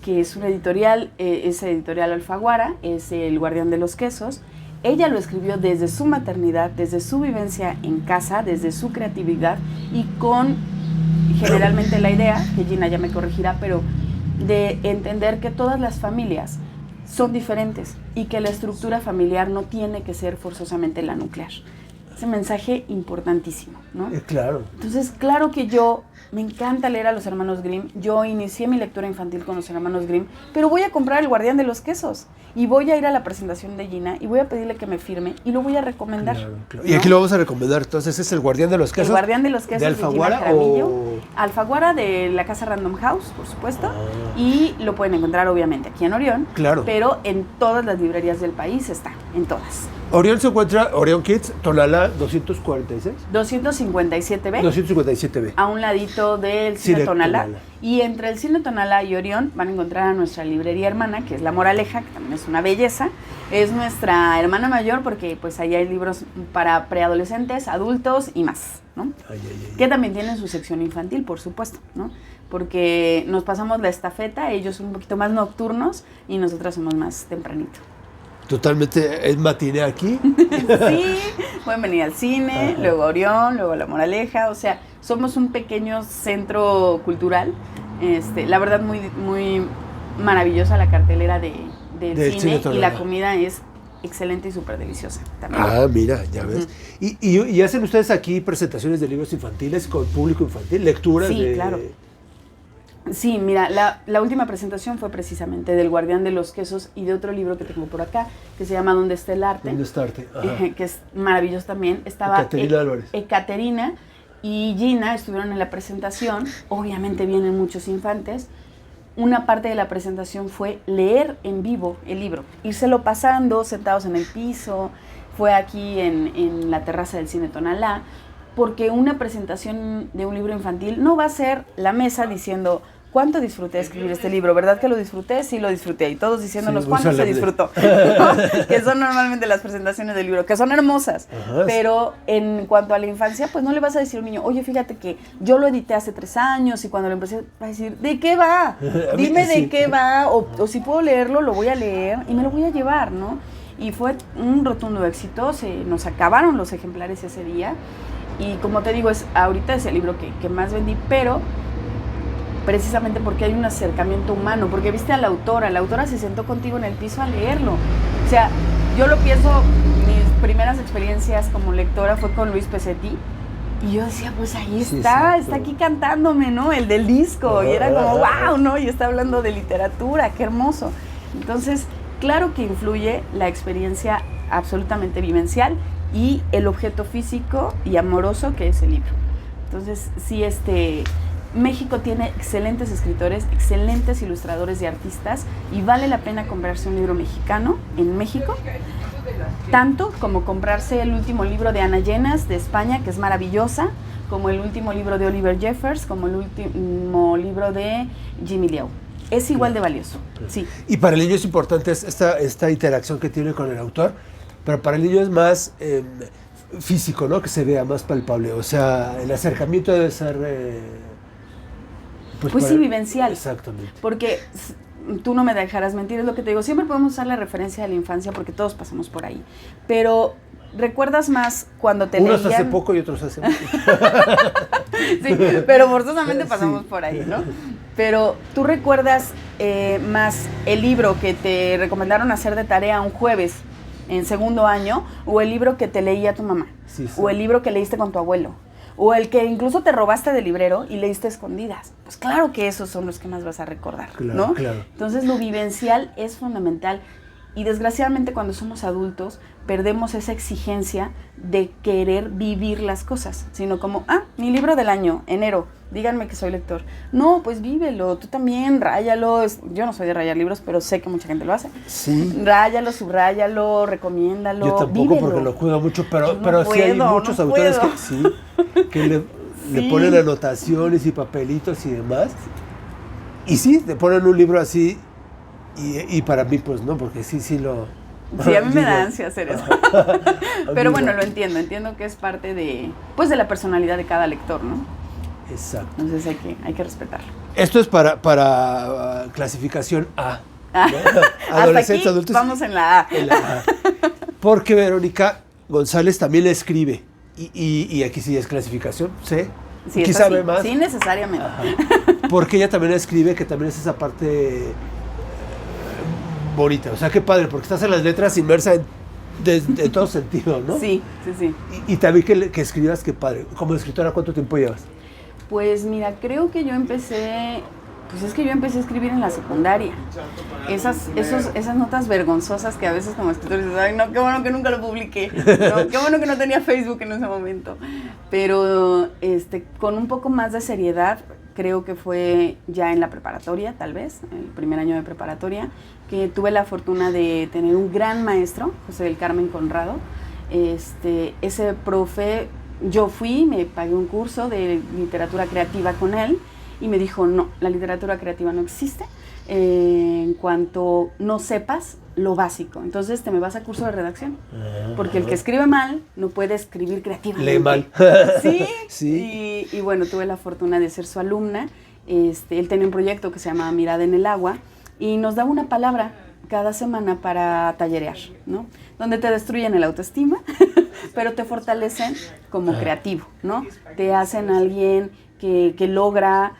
que es una editorial, es editorial Alfaguara, es El Guardián de los Quesos. Ella lo escribió desde su maternidad, desde su vivencia en casa, desde su creatividad y con generalmente la idea, que Gina ya me corregirá, pero de entender que todas las familias son diferentes y que la estructura familiar no tiene que ser forzosamente la nuclear. Ese mensaje importantísimo, ¿no? Claro. Entonces, claro que me encanta leer a los hermanos Grimm. Yo inicié mi lectura infantil con los hermanos Grimm, pero voy a comprar El Guardián de los Quesos y voy a ir a la presentación de Gina y voy a pedirle que me firme y lo voy a recomendar. Claro, claro. ¿No? Y aquí lo vamos a recomendar. Entonces, ¿es El Guardián de los Quesos? El Guardián de los Quesos ¿De Alfaguara Gina Jaramillo. o...? Alfaguara de la casa Random House, por supuesto. Y lo pueden encontrar, obviamente, aquí en Orión. Claro. Pero en todas las librerías del país está, en todas. Orión se encuentra, Orión Kids, Tonalá 246. 257B. 257B. A un ladito del Cine Tonalá. Y entre el Cine Tonalá y Orión van a encontrar a nuestra librería hermana, que es La Moraleja, que también es una belleza. Es nuestra hermana mayor porque pues ahí hay libros para preadolescentes, adultos y más, ¿no? Que también tienen su sección infantil, por supuesto, ¿no? Porque nos pasamos la estafeta, ellos son un poquito más nocturnos y nosotras somos más tempranito. Totalmente, es matiné aquí. Sí, pueden venir al cine, luego a Orión, luego a La Moraleja, o sea, somos un pequeño centro cultural, la verdad muy, muy maravillosa la cartelera del cine y la comida es excelente y súper deliciosa también. Ah, mira, ya ves. ¿Y hacen ustedes aquí presentaciones de libros infantiles con público infantil, lecturas? Sí, claro. Sí, mira, la última presentación fue precisamente del Guardián de los Quesos y de otro libro que tengo por acá, que se llama ¿Dónde está el arte? ¿Dónde está arte? Que es maravilloso también. Estaba Caterina Álvarez. Caterina y Gina estuvieron en la presentación, obviamente vienen muchos infantes. Una parte de la presentación fue leer en vivo el libro, írselo pasando, sentados en el piso, fue aquí en la terraza del Cine Tonalá, porque una presentación de un libro infantil no va a ser la mesa diciendo cuánto disfruté escribir este libro, ¿verdad que lo disfruté? Sí, lo disfruté, y todos diciéndonos cuánto se disfrutó, ¿no? Que son normalmente las presentaciones del libro, que son hermosas, pero en cuanto a la infancia, pues no le vas a decir a un niño, oye, fíjate que yo lo edité hace 3 años, y cuando lo empecé, va a decir, ¿de qué va? Dime de qué va, o si puedo leerlo, lo voy a leer, y me lo voy a llevar, ¿no? Y fue un rotundo éxito, nos acabaron los ejemplares ese día, y como te digo, ahorita es el libro que más vendí, pero precisamente porque hay un acercamiento humano, porque viste a la autora se sentó contigo en el piso a leerlo. O sea, yo lo pienso, mis primeras experiencias como lectora fue con Luis Pesetti, y yo decía, pues ahí está aquí cantándome, ¿no? El del disco, y era como, wow, ¿no? Y está hablando de literatura, qué hermoso. Entonces, claro que influye la experiencia absolutamente vivencial y el objeto físico y amoroso que es el libro. Entonces, sí, México tiene excelentes escritores, excelentes ilustradores y artistas, y vale la pena comprarse un libro mexicano en México, tanto como comprarse el último libro de Ana Llenas de España, que es maravillosa, como el último libro de Oliver Jeffers, como el último libro de Jimmy Liao. Es igual de valioso, sí. Y para el niño es importante esta interacción que tiene con el autor, pero para el niño es más físico, ¿no? Que se vea más palpable, o sea, el acercamiento debe ser... Pues sí, vivencial. Exactamente. Porque tú no me dejarás mentir, es lo que te digo, siempre podemos usar la referencia de la infancia porque todos pasamos por ahí, pero ¿recuerdas más cuando te leían? Unos hace poco y otros hace mucho. Sí, pero forzosamente pasamos por ahí, ¿no? Pero ¿tú recuerdas más el libro que te recomendaron hacer de tarea un jueves en segundo año, o el libro que te leía tu mamá? Sí. O el libro que leíste con tu abuelo, o el que incluso te robaste del librero y leíste escondidas. Pues claro que esos son los que más vas a recordar, claro, ¿no? Claro. Entonces lo vivencial es fundamental, y desgraciadamente cuando somos adultos perdemos esa exigencia de querer vivir las cosas, sino como, mi libro del año, enero, díganme que soy lector. No, pues vívelo, tú también, ráyalo. Yo no soy de rayar libros, pero sé que mucha gente lo hace. Sí. Ráyalo, subráyalo, recomiéndalo, Yo tampoco, vívelo. porque lo cuido mucho, pero No sí hay puedo, muchos no autores puedo. que sí, que le ponen anotaciones y papelitos y demás. Y sí, te ponen un libro así y para mí pues no, porque sí lo... Sí, a mí me da ansia hacer eso. Pero bueno, lo entiendo que es parte de, pues, de la personalidad de cada lector, ¿no? Exacto. Entonces hay que respetarlo. Esto es para clasificación A. Adolescentes, adultos. Vamos en la A. En la A. Porque Verónica González también le escribe. Y aquí sí es clasificación C. Sí, quizá sabe más. Sí, necesariamente. Ajá. Porque ella también escribe, que también es esa parte bonita. O sea, qué padre, porque estás en las letras inmersa en todo sentido, ¿no? Sí. Y también que escribas, qué padre. Como escritora, ¿cuánto tiempo llevas? Pues mira, creo que yo empecé a escribir en la secundaria. Esas notas vergonzosas que a veces como escritor dices, ay no, qué bueno que nunca lo publiqué, no, qué bueno que no tenía Facebook en ese momento. Pero con un poco más de seriedad, creo que fue ya en la preparatoria, tal vez, el primer año de preparatoria, que tuve la fortuna de tener un gran maestro, José del Carmen Conrado. Ese profe, yo me pagué un curso de literatura creativa con él, y me dijo, no, la literatura creativa no existe en cuanto no sepas lo básico. Entonces te me vas a curso de redacción, porque el que escribe mal no puede escribir creativamente. Lee mal. Sí. Y bueno, tuve la fortuna de ser su alumna. Él tenía un proyecto que se llamaba Mirada en el Agua, y nos daba una palabra cada semana para tallerear, ¿no? Donde te destruyen el autoestima, pero te fortalecen como creativo, ¿no? Te hacen alguien que logra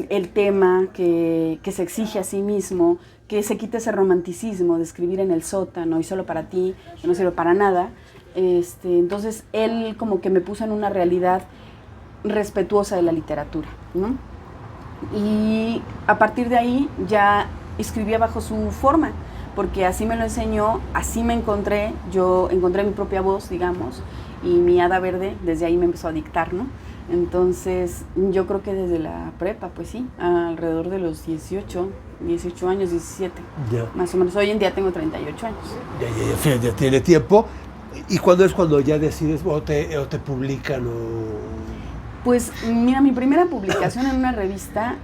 el tema, que se exige a sí mismo, que se quite ese romanticismo de escribir en el sótano y solo para ti, que no sirve para nada. Entonces él como que me puso en una realidad respetuosa de la literatura, ¿no? Y a partir de ahí ya escribía bajo su forma, porque así me lo enseñó, así me encontré, yo encontré mi propia voz, digamos, y mi hada verde desde ahí me empezó a dictar, ¿no? Entonces, yo creo que desde la prepa, pues sí, alrededor de los 18 años, 17, más o menos. Hoy en día tengo 38 años. Ya tiene tiempo. ¿Y cuándo es cuando ya decides o te publican? Pues mira, mi primera publicación en una revista,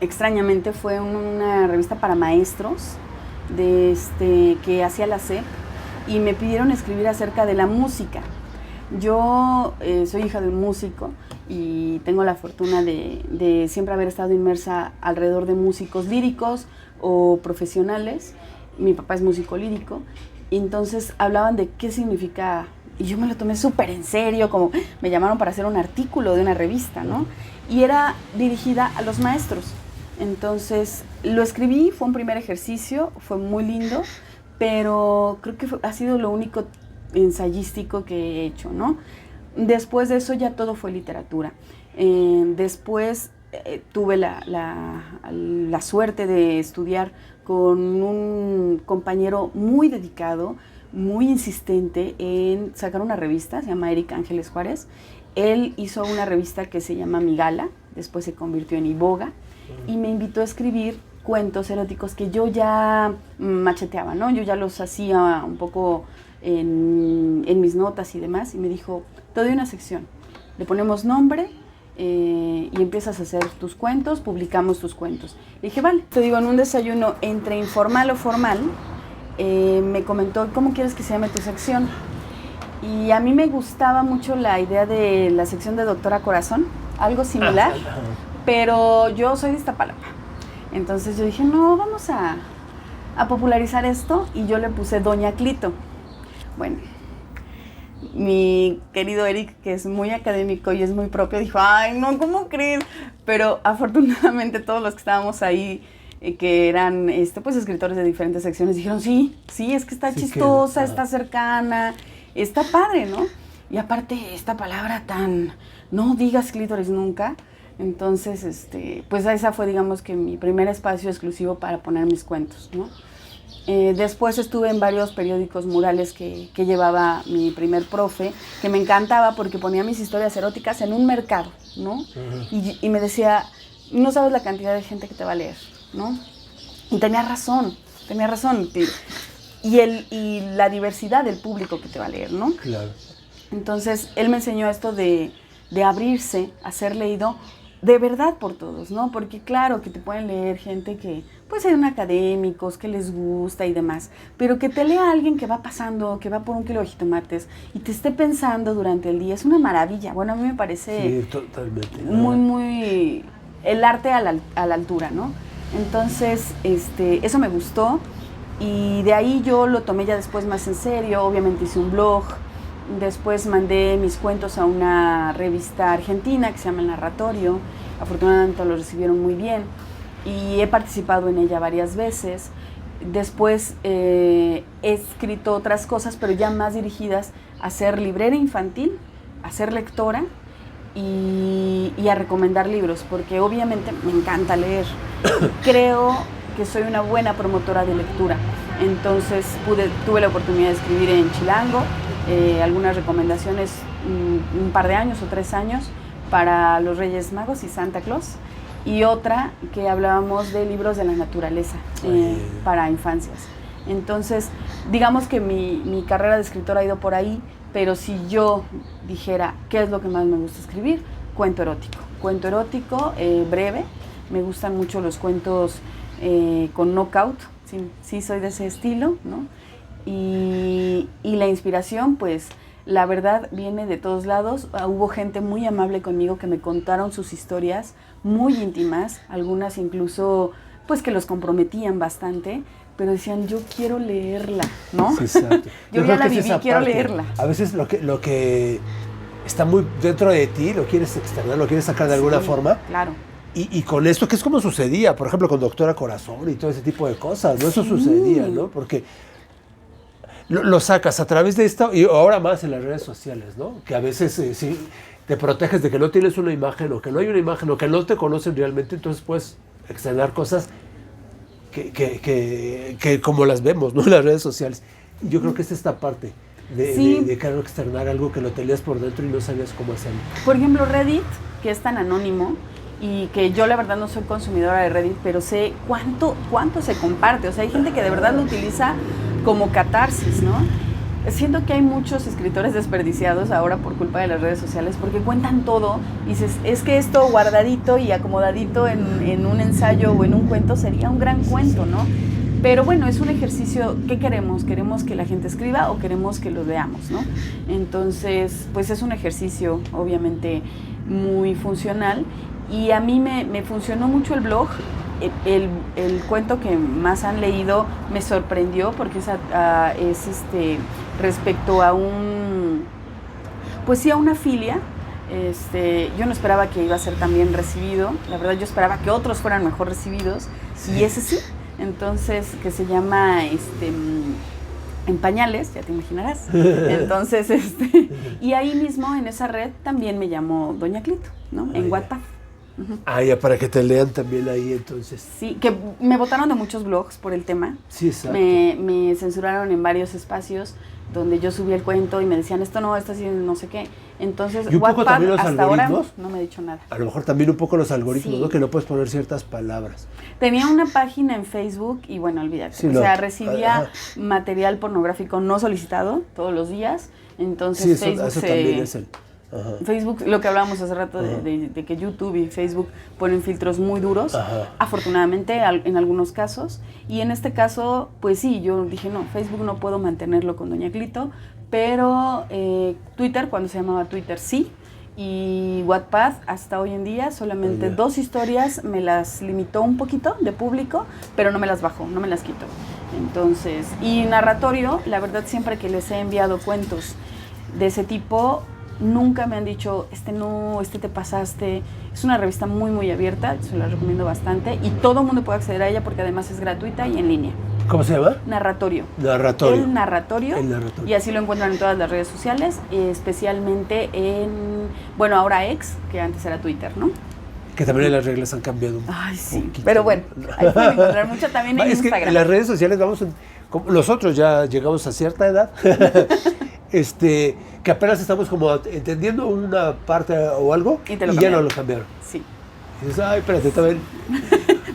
extrañamente, fue una revista para maestros que hacía la SEP, y me pidieron escribir acerca de la música. Yo soy hija de un músico y tengo la fortuna de siempre haber estado inmersa alrededor de músicos líricos o profesionales. Mi papá es músico lírico, y entonces hablaban de qué significa, y yo me lo tomé súper en serio, como me llamaron para hacer un artículo de una revista, ¿no? Y era dirigida a los maestros. Entonces lo escribí, fue un primer ejercicio, fue muy lindo, pero creo que ha sido lo único ensayístico que he hecho, ¿no? Después de eso ya todo fue literatura. Después tuve la suerte de estudiar con un compañero muy dedicado, muy insistente en sacar una revista, se llama Eric Ángeles Juárez. Él hizo una revista que se llama Mi Gala, después se convirtió en Iboga, y me invitó a escribir cuentos eróticos que yo ya macheteaba, ¿no? Yo ya los hacía un poco en mis notas y demás, y me dijo, te doy una sección, le ponemos nombre y empiezas a hacer tus cuentos, publicamos tus cuentos. Le dije, vale. Te digo, en un desayuno entre informal o formal, me comentó, ¿cómo quieres que se llame tu sección? Y a mí me gustaba mucho la idea de la sección de Doctora Corazón, algo similar, pero yo soy de Iztapalapa. Entonces yo dije, no, vamos a popularizar esto, y yo le puse Doña Clito. Bueno, mi querido Eric, que es muy académico y es muy propio, dijo, ay, no, ¿cómo crees? Pero afortunadamente todos los que estábamos ahí, que eran pues escritores de diferentes secciones, dijeron, sí, es que está chistosa, está cercana, está padre, ¿no? Y aparte, esta palabra tan, no digas clítoris nunca. Entonces, pues esa fue, digamos, que mi primer espacio exclusivo para poner mis cuentos, ¿no? Después estuve en varios periódicos murales que llevaba mi primer profe, que me encantaba porque ponía mis historias eróticas en un mercado, ¿no? Y me decía, no sabes la cantidad de gente que te va a leer, ¿no? Y tenía razón. Y la diversidad del público que te va a leer, ¿no? Claro. Entonces, él me enseñó esto de de abrirse a ser leído de verdad por todos, ¿no? Porque claro que te pueden leer gente que, pues son académicos, que les gusta y demás, pero que te lea alguien que va pasando, que va por un kilo de jitomates y te esté pensando durante el día, es una maravilla. Bueno, a mí me parece totalmente, muy el arte a la altura, ¿no? Entonces, eso me gustó y de ahí yo lo tomé ya después más en serio, obviamente hice un blog. Después mandé mis cuentos a una revista argentina que se llama El Narratorio. Afortunadamente lo recibieron muy bien y he participado en ella varias veces. Después he escrito otras cosas, pero ya más dirigidas a ser librera infantil, a ser lectora y a recomendar libros, porque obviamente me encanta leer. Creo que soy una buena promotora de lectura. Entonces tuve la oportunidad de escribir en Chilango, algunas recomendaciones, un par de años o 3 años para los Reyes Magos y Santa Claus, y otra que hablábamos de libros de la naturaleza para infancias. Entonces, digamos que mi carrera de escritora ha ido por ahí, pero si yo dijera qué es lo que más me gusta escribir, cuento erótico breve. Me gustan mucho los cuentos con knockout, sí soy de ese estilo, ¿no? Y la inspiración, pues, la verdad viene de todos lados. Hubo gente muy amable conmigo que me contaron sus historias muy íntimas, algunas incluso, pues, que los comprometían bastante, pero decían, yo quiero leerla, ¿no? Sí, exacto. Yo ya la viví, quiero leerla. A veces lo que está muy dentro de ti, lo quieres externar, lo quieres sacar de alguna forma. Claro. Y con esto, que es como sucedía, por ejemplo, con Doctora Corazón y todo ese tipo de cosas, ¿no? Eso sucedía, ¿no? Porque lo sacas a través de esto, y ahora más en las redes sociales, ¿no? Que a veces sí, te proteges de que no tienes una imagen, o que no hay una imagen, o que no te conocen realmente, entonces puedes externar cosas que como las vemos, ¿no? En las redes sociales. Y yo creo que es esta parte de querer externar algo que lo tenías por dentro y no sabías cómo hacerlo. Por ejemplo, Reddit, que es tan anónimo, y que yo la verdad no soy consumidora de Reddit, pero sé cuánto se comparte. O sea, hay gente que de verdad lo utiliza como catarsis, ¿no? Siento que hay muchos escritores desperdiciados ahora por culpa de las redes sociales, porque cuentan todo y dices, es que esto guardadito y acomodadito en un ensayo o en un cuento sería un gran cuento, ¿no? Pero bueno, es un ejercicio. ¿Qué queremos? ¿Queremos que la gente escriba o queremos que lo leamos, no? Entonces, pues es un ejercicio obviamente muy funcional. Y a mí me funcionó mucho el blog. El cuento que más han leído me sorprendió porque es respecto a a una filia. Yo no esperaba que iba a ser tan bien recibido. La verdad, yo esperaba que otros fueran mejor recibidos. Sí. Y ese sí. Entonces, que se llama En Pañales, ya te imaginarás. Entonces, y ahí mismo en esa red también me llamó Doña Clito, ¿no? En Wattpad. Ya para que te lean también ahí, entonces. Sí, que me botaron de muchos blogs por el tema. Sí, exacto. Me censuraron en varios espacios donde yo subí el cuento y me decían, esto sí, no sé qué. Entonces, y un poco también los hasta ahora algoritmos, no me ha dicho nada. A lo mejor también un poco los algoritmos, Sí. ¿no? Que no puedes poner ciertas palabras. Tenía una página en Facebook y bueno, olvídate. Sí, recibía material pornográfico no solicitado todos los días. Entonces, sí, Facebook eso también es el... Ajá. Facebook, lo que hablábamos hace rato de que YouTube y Facebook ponen filtros muy duros, afortunadamente en algunos casos, y en este caso, pues sí, yo dije, no, Facebook no puedo mantenerlo con Doña Clito, pero Twitter, cuando se llamaba Twitter, sí, y Wattpad hasta hoy en día solamente 2 historias me las limitó un poquito de público, pero no me las bajó, no me las quitó. Entonces, y Narratorio, la verdad, siempre que les he enviado cuentos de ese tipo, nunca me han dicho, no, te pasaste. Es una revista muy, muy abierta, se la recomiendo bastante y todo el mundo puede acceder a ella porque además es gratuita y en línea. ¿Cómo se llama? Narratorio. El Narratorio. Y así lo encuentran en todas las redes sociales, especialmente ahora X, que antes era Twitter, ¿no? Que también las reglas han cambiado un sí, poquito. pero bueno, ahí pueden encontrar mucho también en Instagram. Que en las redes sociales nosotros ya llegamos a cierta edad, que apenas estamos como entendiendo una parte o algo y ya no lo cambiaron. Sí. Y dices, espérate, también.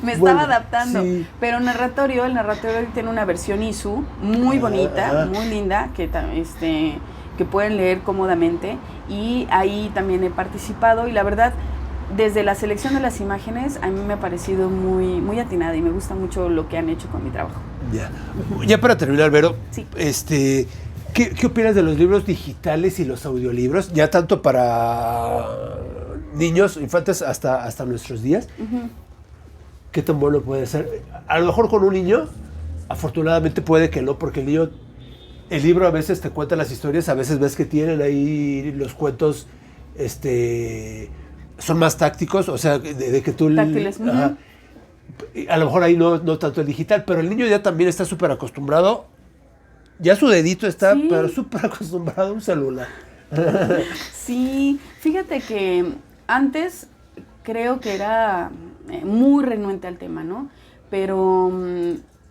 Me estaba adaptando, sí. Pero el narratorio tiene una versión ISU muy bonita, muy linda, que pueden leer cómodamente, y ahí también he participado, y la verdad, desde la selección de las imágenes, a mí me ha parecido muy, muy atinada y me gusta mucho lo que han hecho con mi trabajo. Ya para terminar, Vero, Sí. ¿qué opinas de los libros digitales y los audiolibros? Ya tanto para niños, infantes, hasta nuestros días. Uh-huh. ¿Qué tan bueno puede ser? A lo mejor con un niño, afortunadamente puede que no, porque el libro a veces te cuenta las historias, a veces ves que tienen ahí los cuentos, son más tácticos, o sea, de que tú... Táctiles. Ajá, a lo mejor ahí no tanto el digital, pero el niño ya también está súper acostumbrado, ya su dedito está, Sí. pero súper acostumbrado a un celular. Sí, fíjate que antes creo que era muy renuente al tema, ¿no? Pero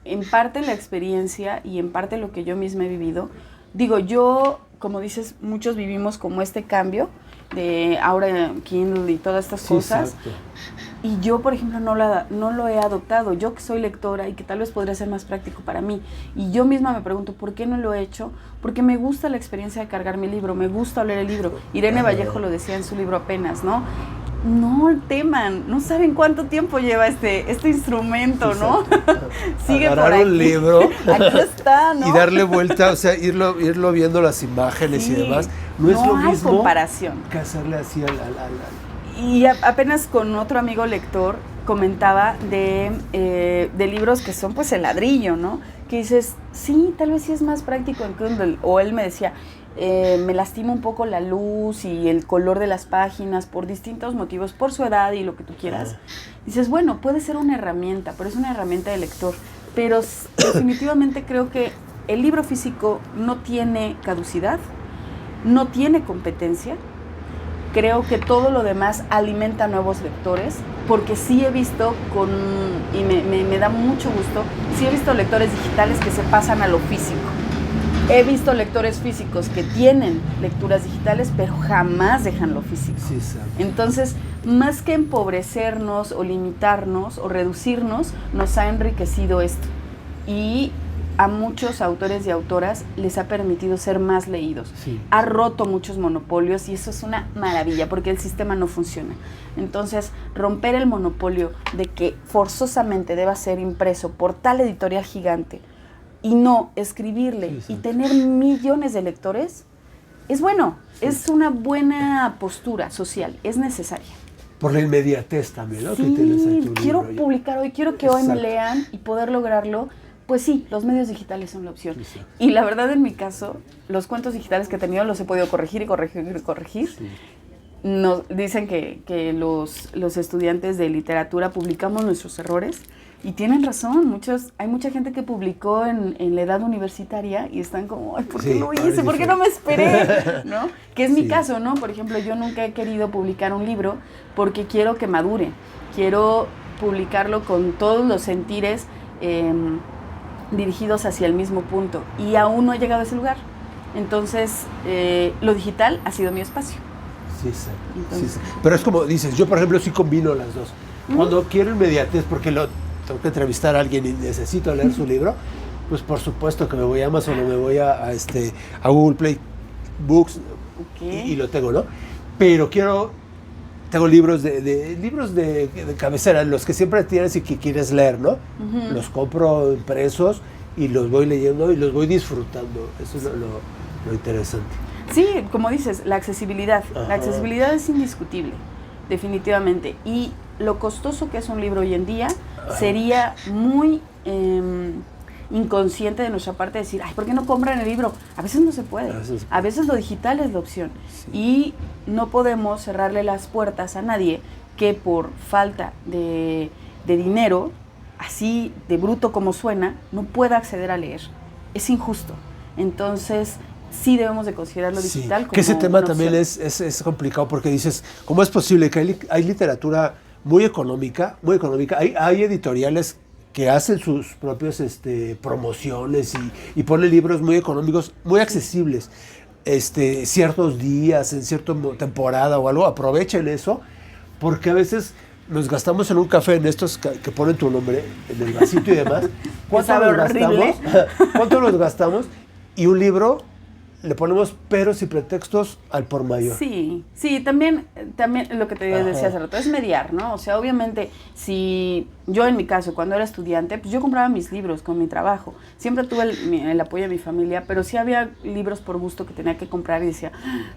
en parte la experiencia y en parte lo que yo misma he vivido, digo, yo, como dices, muchos vivimos como este cambio de ahora Kindle y todas estas cosas. Exacto. Y yo, por ejemplo, no lo he adoptado. Yo que soy lectora y que tal vez podría ser más práctico para mí. Y yo misma me pregunto, ¿por qué no lo he hecho? Porque me gusta la experiencia de cargar mi libro, me gusta leer el libro. Irene Vallejo lo decía en su libro apenas, ¿no? No teman, no saben cuánto tiempo lleva este instrumento, ¿no? Sigue agarrar por aquí. un libro Aquí está, ¿no? y darle vuelta, o sea, irlo viendo las imágenes y demás. No es lo hay mismo comparación. que hacerle así al Y apenas con otro amigo lector comentaba de libros que son pues el ladrillo, ¿no? Que dices, sí, tal vez sí es más práctico en Kindle. O él me decía, me lastima un poco la luz y el color de las páginas por distintos motivos, por su edad y lo que tú quieras. Dices, bueno, puede ser una herramienta, pero es una herramienta de lector. Pero definitivamente creo que el libro físico no tiene caducidad, no tiene competencia. Creo que todo lo demás alimenta a nuevos lectores, porque sí he visto, y me da mucho gusto, sí he visto lectores digitales que se pasan a lo físico. He visto lectores físicos que tienen lecturas digitales, pero jamás dejan lo físico. Sí, exacto. Entonces, más que empobrecernos o limitarnos o reducirnos, nos ha enriquecido esto. Y a muchos autores y autoras les ha permitido ser más leídos. Sí. Ha roto muchos monopolios y eso es una maravilla porque el sistema no funciona. Entonces, romper el monopolio de que forzosamente deba ser impreso por tal editorial gigante y no escribirle y tener millones de lectores, es bueno, es una buena postura social, es necesaria. Por la inmediatez también, ¿no? Sí, que tienes ahí tu quiero libro publicar hoy, quiero que hoy me lean y poder lograrlo. Pues sí, los medios digitales son la opción. Exacto. Y la verdad, en mi caso, los cuentos digitales que he tenido los he podido corregir y corregir y corregir. Sí. Nos dicen que los estudiantes de literatura publicamos nuestros errores y tienen razón. Hay mucha gente que publicó en la edad universitaria y están como, ay, ¿por qué lo hice? ¿Por qué no me esperé? ¿No? Que es mi caso, ¿no? Por ejemplo, yo nunca he querido publicar un libro porque quiero que madure. Quiero publicarlo con todos los sentires dirigidos hacia el mismo punto y aún no he llegado a ese lugar. Entonces, lo digital ha sido mi espacio. Sí, sí. Pero es como dices, yo por ejemplo sí combino las dos. Cuando quiero inmediatez, porque tengo que entrevistar a alguien y necesito leer su libro, pues por supuesto que me voy a Amazon o me voy a Google Play Books y lo tengo, ¿no? Pero tengo libros de cabecera, los que siempre tienes y que quieres leer, ¿no? Uh-huh. Los compro impresos y los voy leyendo y los voy disfrutando. Eso es lo interesante. Sí, como dices, la accesibilidad. Ajá. La accesibilidad es indiscutible, definitivamente. Y lo costoso que es un libro hoy en día sería muy inconsciente de nuestra parte decir, ay, ¿por qué no compran el libro? A veces no se puede. A veces lo digital es la opción. Sí. Y no podemos cerrarle las puertas a nadie que por falta de dinero, así de bruto como suena, no pueda acceder a leer. Es injusto. Entonces, sí debemos de considerar lo digital como que ese tema una también es complicado porque dices, ¿cómo es posible que hay literatura muy económica? Hay editoriales que hacen sus propios promociones y ponen libros muy económicos, muy accesibles, ciertos días, en cierta temporada o algo, aprovechen eso, porque a veces nos gastamos en un café, en estos que ponen tu nombre, en el vasito y demás. ¿Cuánto nos gastamos? Y un libro le ponemos peros y pretextos al por mayor. Sí, también lo que te decía hace rato, es mediar, ¿no? O sea, obviamente, si yo en mi caso, cuando era estudiante, pues yo compraba mis libros con mi trabajo. Siempre tuve el apoyo de mi familia, pero sí había libros por gusto que tenía que comprar y decía,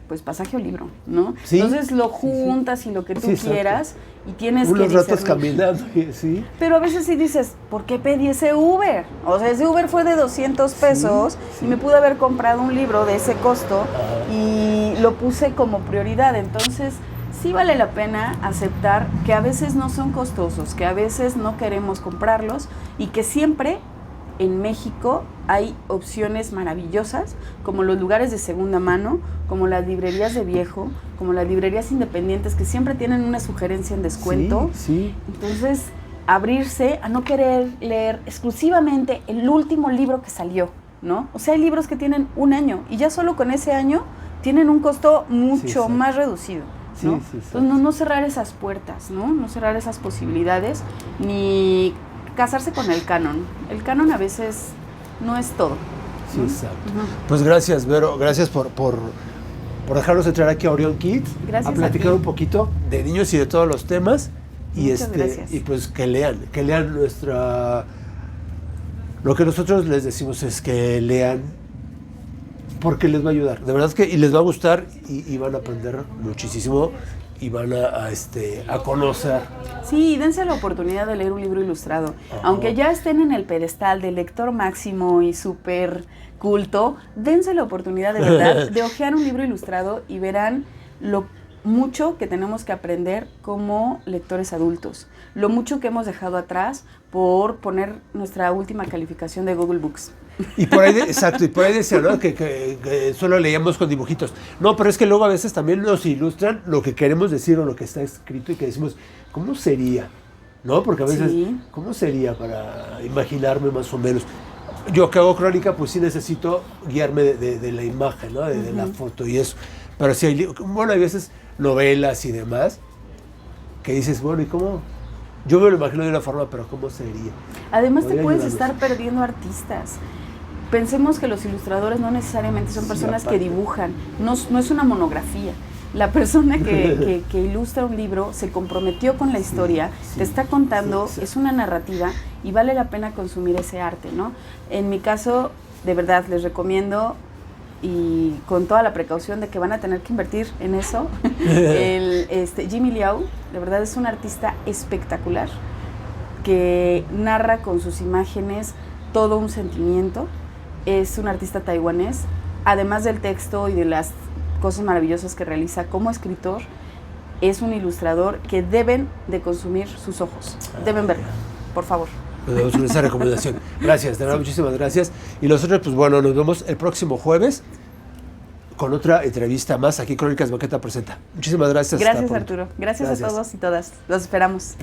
pues pasaje o libro, ¿no? Sí, entonces lo juntas y lo que tú quieras y tienes unos que ratos caminando, sí. Pero a veces sí dices, ¿por qué pedí ese Uber? O sea, ese Uber fue de 200 pesos y me pude haber comprado un libro de ese costo y lo puse como prioridad. Entonces, sí vale la pena aceptar que a veces no son costosos, que a veces no queremos comprarlos y que siempre en México hay opciones maravillosas, como los lugares de segunda mano, como las librerías de viejo, como las librerías independientes que siempre tienen una sugerencia en descuento. Sí. Entonces, abrirse a no querer leer exclusivamente el último libro que salió, ¿no? O sea, hay libros que tienen 1 año y ya solo con ese año tienen un costo mucho más reducido, ¿no? Entonces, no cerrar esas puertas, ¿no? No cerrar esas posibilidades, ni casarse con el canon. El canon a veces no es todo. Sí, exacto. Pues gracias, Vero. Gracias por dejarnos entrar aquí a Orion Kids. Gracias a platicar un poquito de niños y de todos los temas. Muchas gracias. Y pues que lean lo que nosotros les decimos es que lean porque les va a ayudar. De verdad y les va a gustar y van a aprender muchísimo y van a conocer. Sí, dense la oportunidad de leer un libro ilustrado. Aunque ya estén en el pedestal de lector máximo y súper culto, dense la oportunidad de verdad de hojear un libro ilustrado y verán lo mucho que tenemos que aprender como lectores adultos, lo mucho que hemos dejado atrás por poner nuestra última calificación de Google Books. Y por ahí, y por ahí decía, ¿no? Que solo leíamos con dibujitos. No, pero es que luego a veces también nos ilustran lo que queremos decir o lo que está escrito y que decimos, ¿cómo sería? ¿No? Porque a veces, ¿cómo sería para imaginarme más o menos? Yo que hago crónica, pues sí necesito guiarme de la imagen, ¿no? De la foto y eso. Pero sí hay veces novelas y demás que dices, bueno, ¿y cómo? Yo me lo imagino de una forma, pero ¿cómo sería? Además te puedes estar perdiendo artistas. Pensemos que los ilustradores no necesariamente son personas que dibujan, no es una monografía. La persona que ilustra un libro se comprometió con la historia, te está contando, es una narrativa y vale la pena consumir ese arte, ¿no? En mi caso, de verdad, les recomiendo, y con toda la precaución de que van a tener que invertir en eso, Jimmy Liao, de verdad es un artista espectacular que narra con sus imágenes todo un sentimiento. Es un artista taiwanés, además del texto y de las cosas maravillosas que realiza como escritor, es un ilustrador que deben de consumir sus ojos, deben verlo, por favor. Nos damos esa recomendación. Gracias, de verdad, muchísimas gracias. Y nosotros, pues bueno, nos vemos el próximo jueves con otra entrevista más aquí Crónicas Baqueta presenta. Muchísimas gracias. Gracias, Arturo. Gracias a todos y todas. Los esperamos.